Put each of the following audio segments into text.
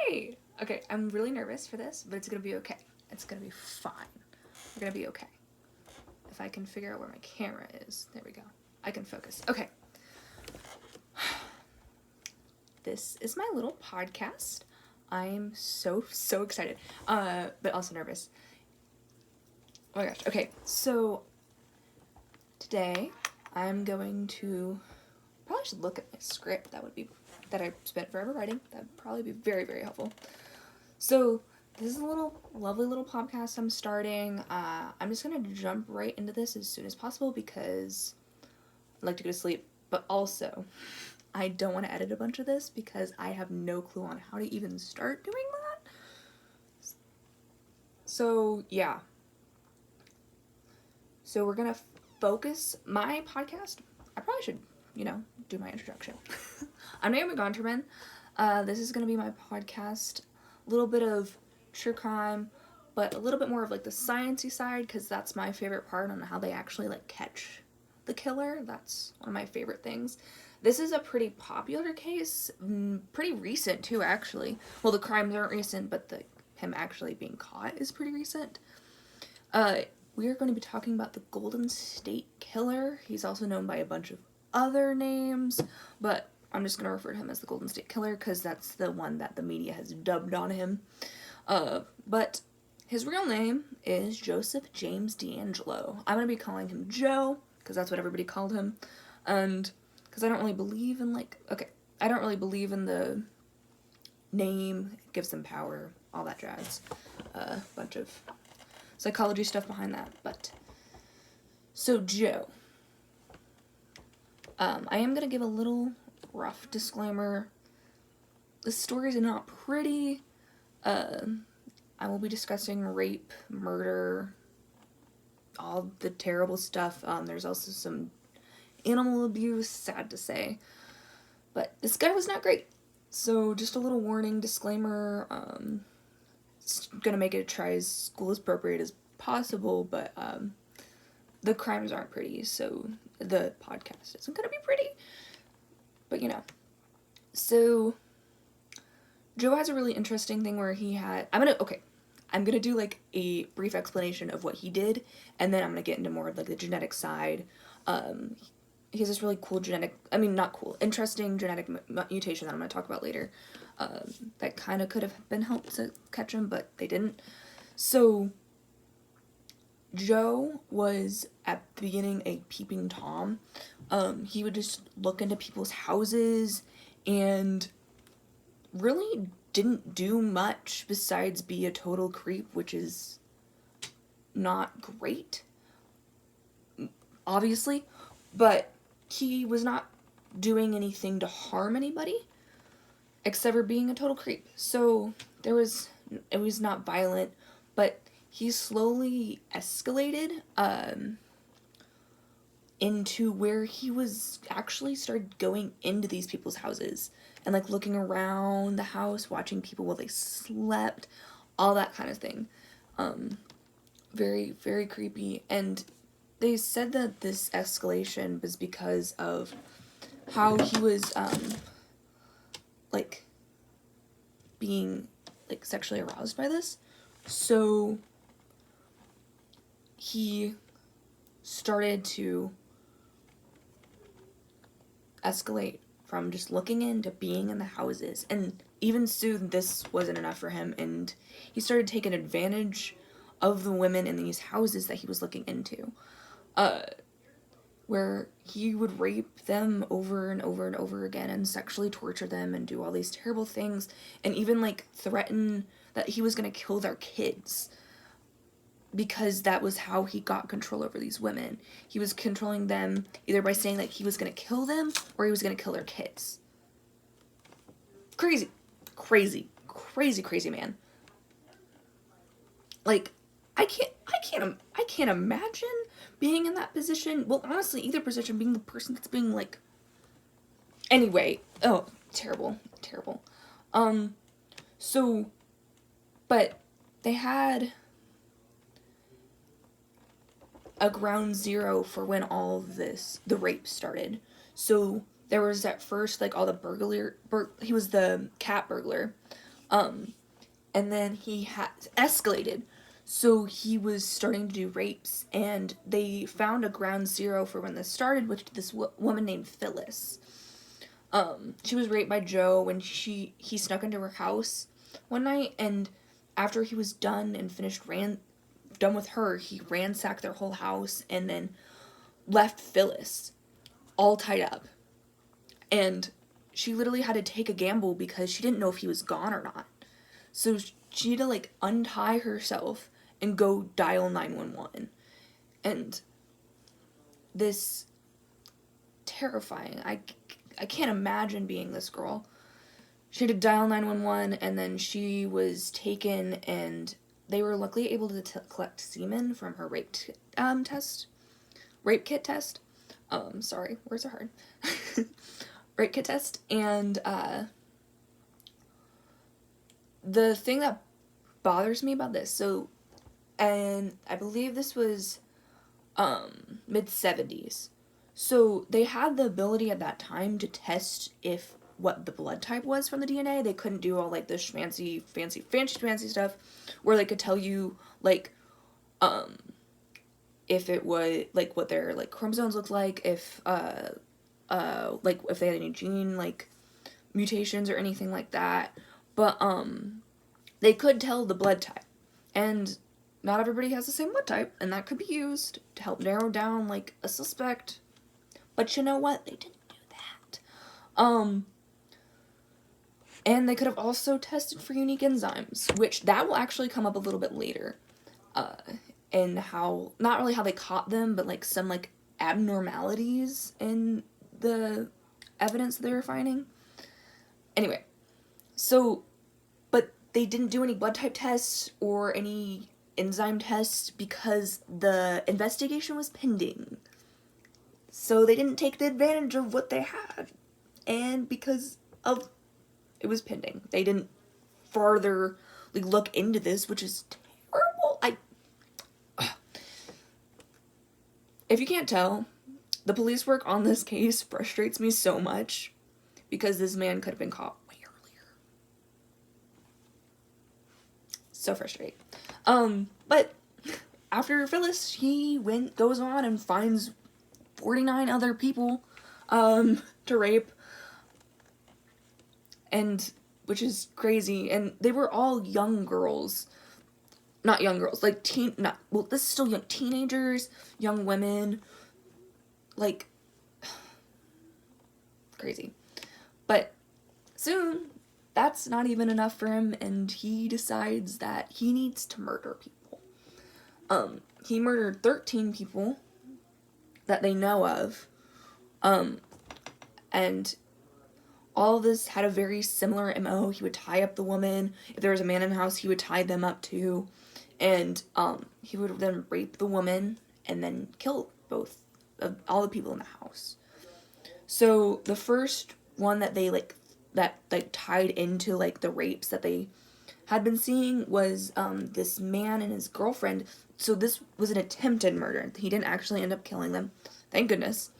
Hey! Okay, I'm really nervous for this, but it's gonna be okay. It's gonna be fine. We're gonna be okay. If I can figure out where my camera is. There we go. I can focus. Okay. This is my little podcast. I'm so excited, but also nervous. Oh my gosh. Okay, so today I'm going to probably should look at my script. That I spent forever writing. That would probably be very helpful. So this is a lovely little podcast I'm starting. I'm just gonna jump right into this as soon as possible because I'd like to go to sleep. But also, I don't want to edit a bunch of this because I have no clue on how to even start doing that. So yeah. So we're gonna focus my podcast. I probably should, do my introduction. I'm Naomi Gonterman. This is gonna be my podcast. A little bit of true crime, but a little bit more of like the sciencey side because that's my favorite part on how they actually like catch the killer. That's one of my favorite things. This is a pretty popular case, pretty recent too, actually. Well, the crimes aren't recent, but him actually being caught is pretty recent. We are going to be talking about the Golden State Killer. He's also known by a bunch of other names, but I'm just going to refer to him as the Golden State Killer because that's the one that the media has dubbed on him. But his real name is Joseph James D'Angelo. I'm going to be calling him Joe because that's what everybody called him. And because I don't really believe in I don't really believe in the name. It gives them power, all that jazz. Bunch of psychology stuff behind that. But so Joe. I am going to give a little rough disclaimer. The stories are not pretty. I will be discussing rape, murder, all the terrible stuff. There's also some animal abuse, sad to say. But this guy was not great. So just a little warning, disclaimer. It's gonna make it try as school as appropriate as possible, but the crimes aren't pretty, so the podcast isn't gonna be pretty. But So Joe has a really interesting thing where I'm gonna do like a brief explanation of what he did, and then I'm gonna get into more of like the genetic side. He has this really cool interesting genetic mutation that I'm gonna talk about later. That kind of could have been helped to catch him, but they didn't. So Joe was at the beginning a peeping Tom. He would just look into people's houses and really didn't do much besides be a total creep, which is not great, obviously, but he was not doing anything to harm anybody except for being a total creep. So it was not violent, but he slowly escalated into where he was actually started going into these people's houses and like looking around the house, watching people while they slept, all that kind of thing. Very creepy. And they said that this escalation was because of how he was being sexually aroused by this. So he started to escalate from just looking in to being in the houses. And even soon this wasn't enough for him, and he started taking advantage of the women in these houses that he was looking into. Where he would rape them over and over and over again and sexually torture them and do all these terrible things and even threaten that he was going to kill their kids because that was how he got control over these women. He was controlling them either by saying that he was going to kill them or he was going to kill their kids. Crazy man. I can't imagine being in that position. Well, honestly, either position, being the person that's being anyway. Oh, terrible. But they had a ground zero for when all of the rape started. So there was at first all the he was the cat burglar. And then he escalated. So he was starting to do rapes, and they found a ground zero for when this started with this woman named Phyllis. She was raped by Joe when he snuck into her house one night, and after he was done and done with her, he ransacked their whole house and then left Phyllis all tied up. And she literally had to take a gamble because she didn't know if he was gone or not. So she had to, like, untie herself and go dial 911. And this terrifying. I can't imagine being this girl. She had to dial 911, and then she was taken, and they were luckily able to collect semen from her rape kit test. Sorry, words are hard. Rape kit test, and the thing that bothers me about this, and I believe this was mid-70s. So they had the ability at that time to test if what the blood type was from the DNA. They couldn't do all, like, this fancy stuff where they could tell you, like, if it was, like, what their, like, chromosomes looked like, if like, if they had any gene, like, mutations or anything like that. But they could tell the blood type. And not everybody has the same blood type, and that could be used to help narrow down, like, a suspect. But you know what? They didn't do that. And they could have also tested for unique enzymes, which that will actually come up a little bit later. And how, not really how they caught them, but, like, some, like, abnormalities in the evidence they were finding. Anyway, so, but they didn't do any blood type tests or any enzyme tests because the investigation was pending. So they didn't take the advantage of what they had. And because of it was pending, they didn't further, like, look into this, which is terrible. If you can't tell, the police work on this case frustrates me so much because this man could have been caught way earlier. So frustrating. But after Phyllis, he goes on and finds 49 other people to rape, and which is crazy. And they were all young girls. Not young girls, like this is still young teenagers, young women, like, crazy. But soon, that's not even enough for him, and he decides that he needs to murder people. He murdered 13 people that they know of, and all of this had a very similar MO. He would tie up the woman. If there was a man in the house, he would tie them up too. And he would then rape the woman and then kill all the people in the house. So the first one that they tied into, like, the rapes that they had been seeing was this man and his girlfriend. So this was an attempted murder. He didn't actually end up killing them, thank goodness.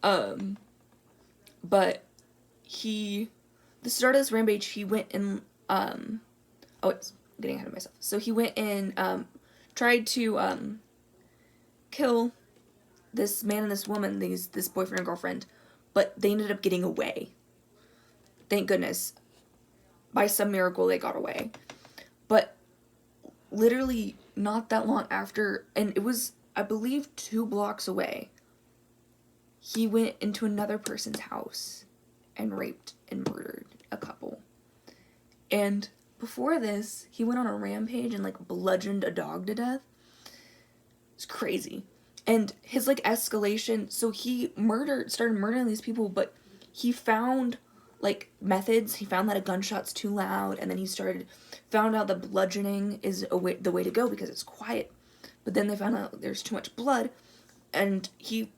But the start of this rampage, he went and getting ahead of myself. So he went and tried to kill this man and this woman, this boyfriend and girlfriend, but they ended up getting away. Thank goodness. By some miracle, they got away. But literally not that long after, and it was, I believe, 2 blocks away, he went into another person's house and raped and murdered a couple. And before this, he went on a rampage and, like, bludgeoned a dog to death. It's crazy. And his, like, escalation, so he started murdering these people, but he found, like, methods. He found that a gunshot's too loud, and then found out that bludgeoning is the way to go because it's quiet. But then they found out there's too much blood, and he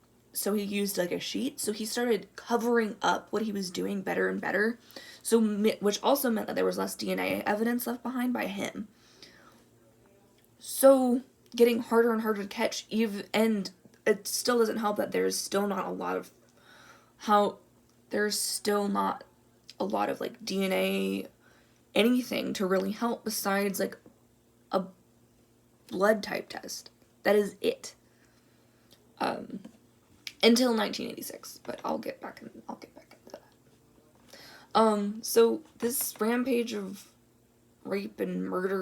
used, like, a sheet. So he started covering up what he was doing better and better. So, which also meant that there was less DNA evidence left behind by him. So, getting harder and harder to catch, and it still doesn't help that there's still not a lot of like, DNA anything to really help besides like a blood type test. That is it. Until 1986, but I'll get back into that. So this rampage of rape and murder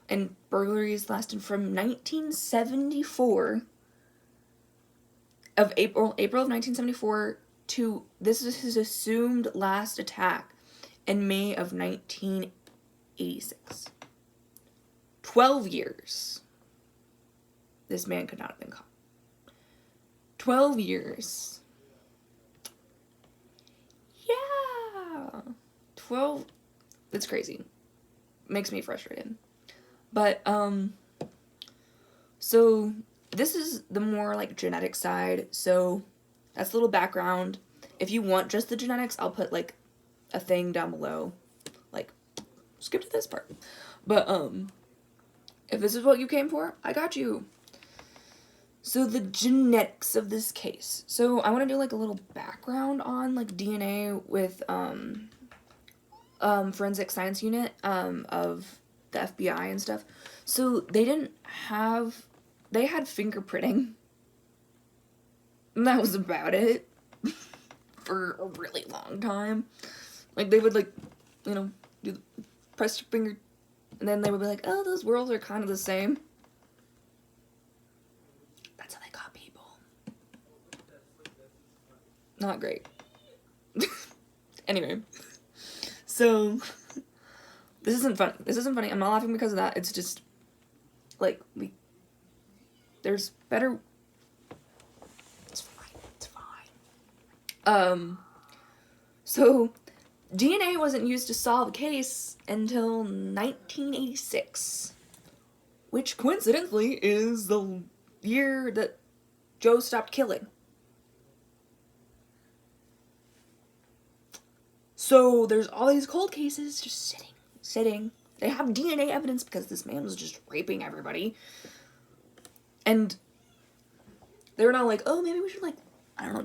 and burglaries lasted from 1974 of April of 1974 to this is his assumed last attack in May of 1986. 12 years. This man could not have been caught. 12 years. Yeah. 12. It's crazy. Makes me frustrated. But, so this is the more like genetic side. So that's a little background. If you want just the genetics, I'll put like a thing down below. Like, skip to this part. But, if this is what you came for, I got you. So the genetics of this case. So I want to do like a little background on like DNA with forensic science unit of the FBI and stuff. So they had fingerprinting. And that was about it for a really long time. Like they would like, press your finger and then they would be like, oh, those worlds are kind of the same. That's how they got people. Not great. Anyway. So, this isn't funny. I'm not laughing because of that. It's just, like, there's better... It's fine. So, DNA wasn't used to solve a case until 1986, which coincidentally is the year that Joe stopped killing. So there's all these cold cases just sitting. They have DNA evidence because this man was just raping everybody. And they were not like, oh, maybe we should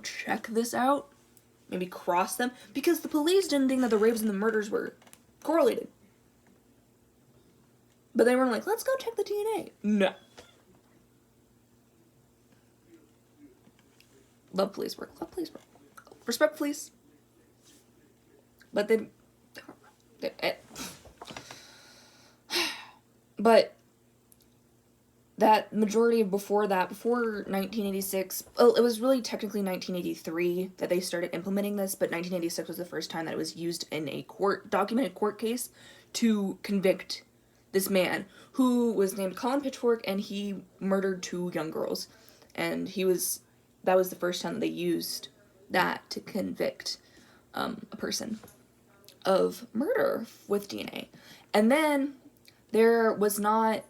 check this out. Maybe cross them. Because the police didn't think that the rapes and the murders were correlated. But they weren't like, let's go check the DNA. No. Love police work. Respect police. But but that majority before 1986, it was really technically 1983 that they started implementing this, but 1986 was the first time that it was used in a documented court case to convict this man who was named Colin Pitchfork, and he murdered 2 young girls. And that was the first time that they used that to convict a person of murder with DNA. And then there was not,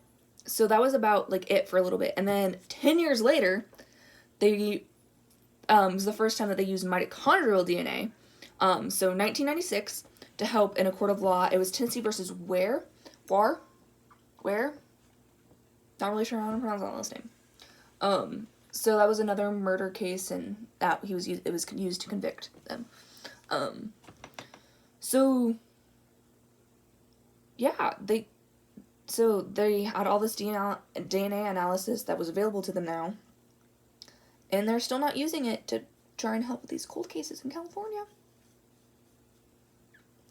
so that was about it for a little bit. And then 10 years later, they was the first time that they used mitochondrial DNA. So 1996, to help in a court of law, it was Tennessee versus Ware. Not really sure how to pronounce that last name. So that was another murder case, and that it was used to convict them. So yeah, they had all this DNA analysis that was available to them now, and they're still not using it to try and help with these cold cases in California.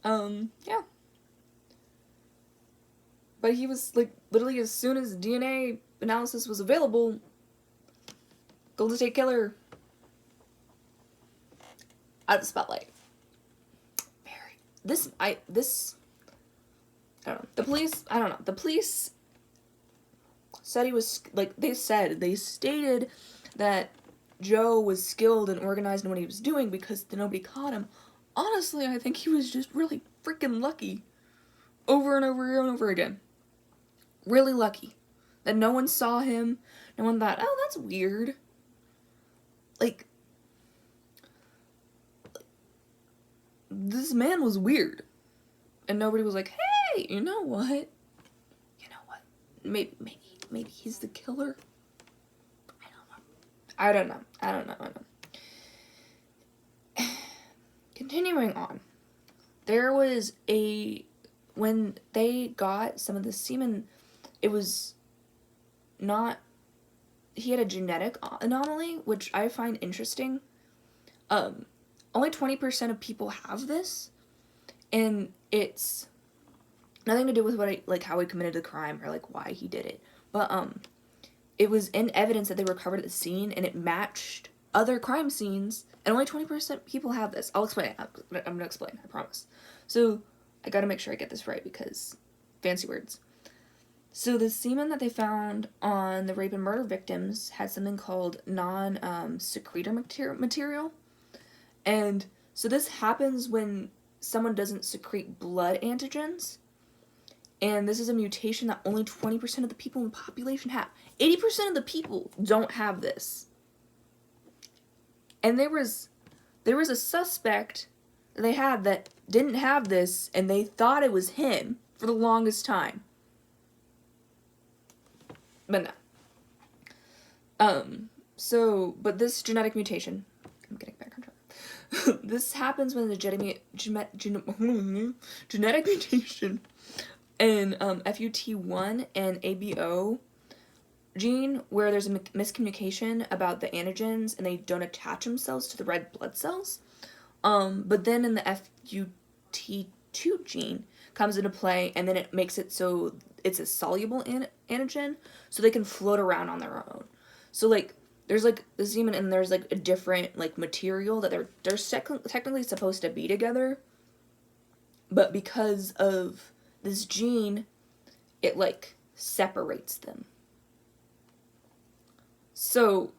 Yeah. But he was, literally as soon as DNA analysis was available, Golden State Killer out of the spotlight. I don't know. The police said he was, they stated that Joe was skilled and organized in what he was doing because nobody caught him. Honestly, I think he was just really freaking lucky. Over and over and over again. Really lucky. That no one saw him. No one thought, oh, that's weird. This man was weird. And nobody was like, hey, you know what? Maybe he's the killer. I don't know. Continuing on. there was when they got some of the semen, it was not, he had a genetic anomaly, which I find interesting. Only 20% of people have this, and it's nothing to do with how he committed the crime or like why he did it. But it was in evidence that they recovered at the scene, and it matched other crime scenes, and only 20% people have this. I'll explain it. I'm gonna explain, I promise. So I gotta make sure I get this right because fancy words. So the semen that they found on the rape and murder victims had something called non-secretor material. And so this happens when someone doesn't secrete blood antigens. And this is a mutation that only 20% of the people in the population have. 80% of the people don't have this. And there was a suspect that they had that didn't have this, and they thought it was him for the longest time. But no. But this genetic mutation, I'm getting back on track. This happens when the genetic mutation in FUT1 and ABO gene, where there's a miscommunication about the antigens and they don't attach themselves to the red blood cells. But then in the FUT2 gene comes into play, and then it makes it so it's a soluble antigen, so they can float around on their own. So like there's like the semen, and there's like a different like material that they're technically supposed to be together, but because of this gene, it like separates them. So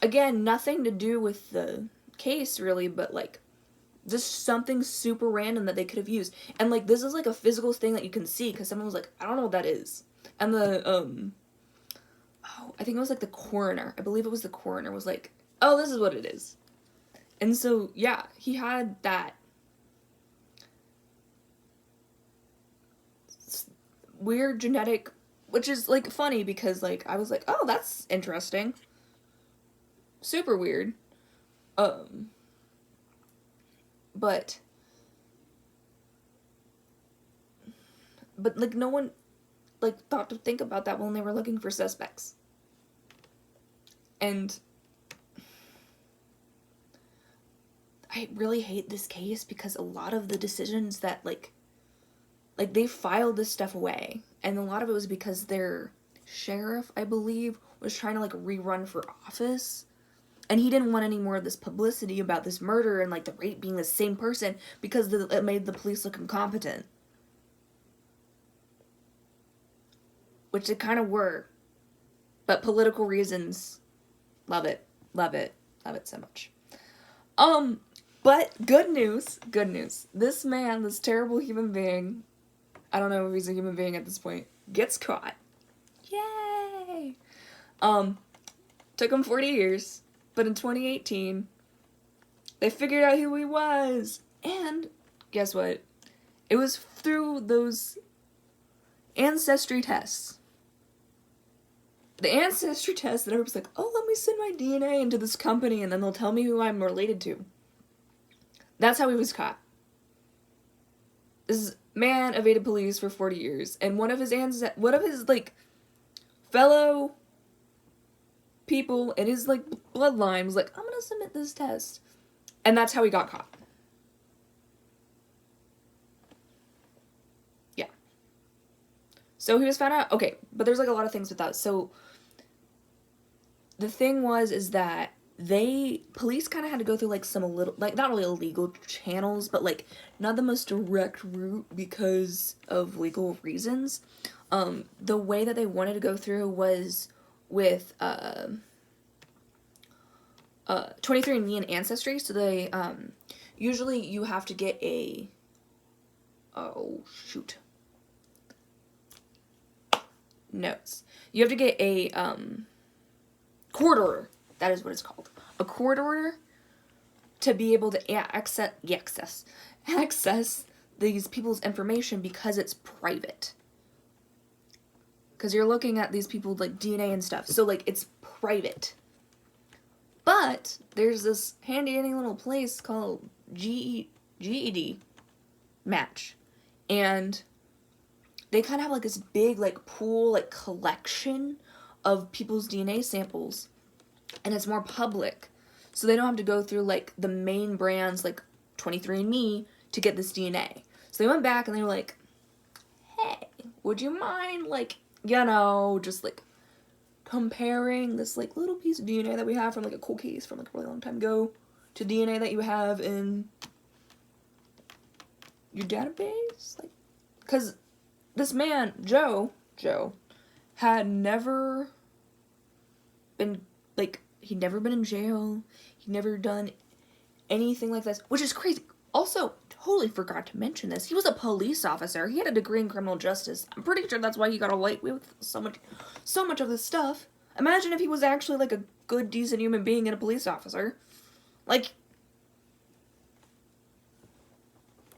again, nothing to do with the case really, but like just something super random that they could have used. And like this is like a physical thing that you can see, because someone was like, I don't know what that is. And the I think it was like the coroner, I believe it was the coroner, was like, oh, this is what it is. And so yeah, he had that weird genetic, which is like funny because like I was like, oh, that's interesting, super weird. But like no one like thought to think about that when they were looking for suspects. And I really hate this case because a lot of the decisions that like they filed this stuff away, and a lot of it was because their sheriff, I believe, was trying to like rerun for office, and he didn't want any more of this publicity about this murder and like the rape being the same person, because it made the police look incompetent, which they kind of were, but political reasons. Love it so much. But good news, this man, this terrible human being, I don't know if he's a human being at this point, gets caught. Yay! Took him 40 years, but in 2018, they figured out who he was. And guess what? It was through those ancestry tests. The ancestry test that everyone's like, oh, let me send my DNA into this company and then they'll tell me who I'm related to. That's how he was caught. This man evaded police for 40 years, and one of his like fellow people in his like bloodline was like, I'm gonna submit this test, and that's how he got caught. Yeah. So he was found out. Okay, but there's like a lot of things with that. So the thing is that police kind of had to go through like some little, like not really illegal channels, but like not the most direct route because of legal reasons. The way that they wanted to go through was with 23andMe and Ancestry. So they usually you have to get a notes. You have to get a court order. That is what it's called. A court order to be able to access these people's information, because it's private. Because you're looking at these people's like DNA and stuff. So like it's private. But there's this handy dandy little place called GED, GED match. And they kind of have, like, this big, like, pool, like, collection of people's DNA samples. And it's more public. So they don't have to go through, like, the main brands, like 23andMe, to get this DNA. So they went back and they were like, hey, would you mind, like, just, like, comparing this, like, little piece of DNA that we have from, like, a cold case from, like, a really long time ago to DNA that you have in your database? Like, because this man, Joe, had never been, like, he'd never been in jail. He'd never done anything like this, which is crazy. Also, totally forgot to mention this. He was a police officer. He had a degree in criminal justice. I'm pretty sure that's why he got away with so much of this stuff. Imagine if he was actually, like, a good, decent human being and a police officer. Like,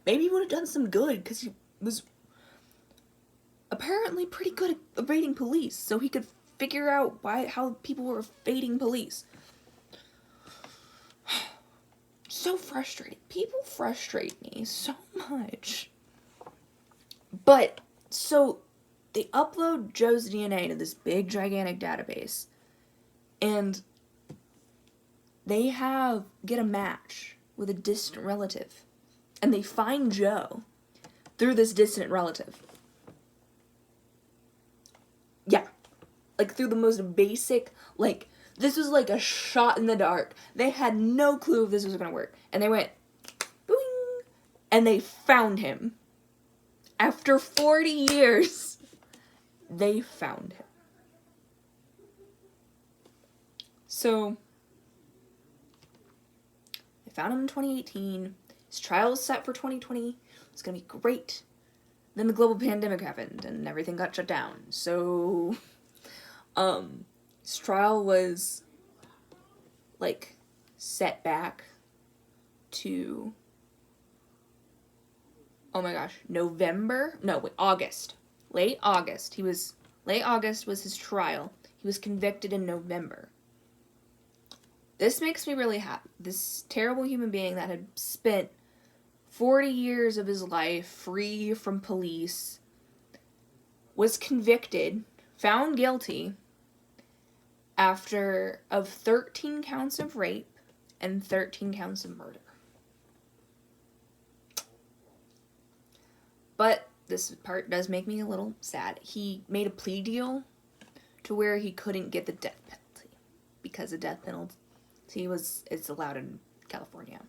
maybe he would have done some good, because he was apparently pretty good at evading police, so he could figure out how people were evading police. So frustrating. People frustrate me so much. But, so, they upload Joe's DNA to this big, gigantic database, and they get a match with a distant relative, and they find Joe through this distant relative. Yeah. Like, through the most basic, like, this was like a shot in the dark. They had no clue if this was gonna work. And they went, boing, and they found him. After 40 years, they found him. So, they found him in 2018. His trial was set for 2020. It's gonna be great. Then the global pandemic happened, and everything got shut down. So, his trial was, like, set back to, oh my gosh, August. Late August. Late August was his trial. He was convicted in November. This makes me really happy. This terrible human being that had spent 40 years of his life free from police was convicted, found guilty, of 13 counts of rape and 13 counts of murder. But this part does make me a little sad. He made a plea deal to where he couldn't get the death penalty, because the death penalty is allowed in California.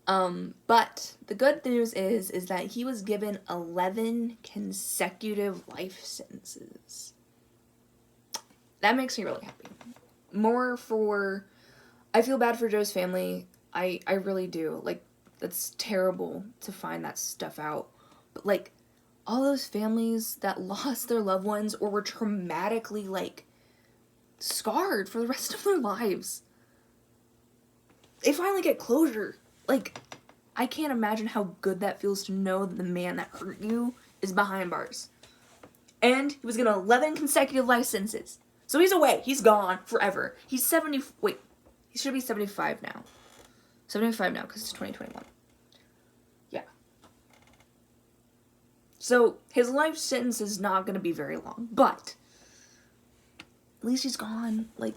But the good news is that he was given 11 consecutive life sentences. That makes me really happy. I feel bad for Joe's family. I really do. Like, that's terrible to find that stuff out. But, like, all those families that lost their loved ones or were traumatically, like, scarred for the rest of their lives, they finally get closure. Like, I can't imagine how good that feels to know that the man that hurt you is behind bars. And he was given 11 consecutive life sentences. So he's away. He's gone forever. He's he should be 75 now. 75 now, because it's 2021. Yeah. So, his life sentence is not going to be very long. But, at least he's gone. Like,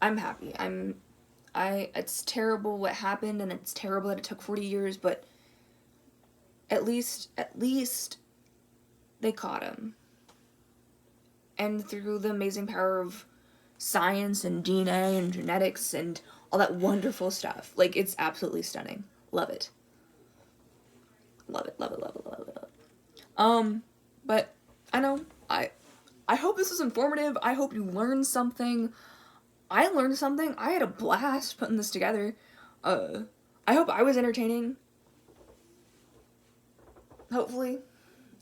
I'm happy. It's terrible what happened, and it's terrible that it took 40 years, but at least they caught him. And through the amazing power of science and DNA and genetics and all that wonderful stuff, like, it's absolutely stunning. Love it. Love it, love it, love it, love it, love it. But I know, I hope this was informative. I hope you learned something. I learned something. I had a blast putting this together. I hope I was entertaining. Hopefully.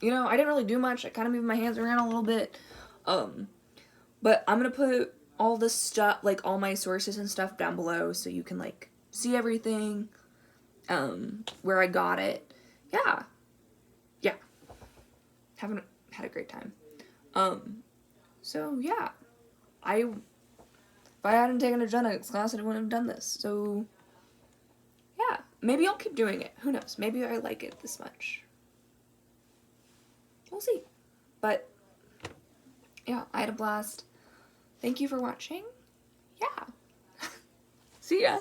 I didn't really do much. I kind of moved my hands around a little bit. But I'm gonna put all this stuff, like, all my sources and stuff down below so you can, like, see everything, where I got it. Yeah. Had a great time. So, yeah. I hadn't taken a genetics class, I wouldn't have done this. So, yeah. Maybe I'll keep doing it. Who knows? Maybe I like it this much. We'll see. But, yeah, I had a blast. Thank you for watching. Yeah. See ya.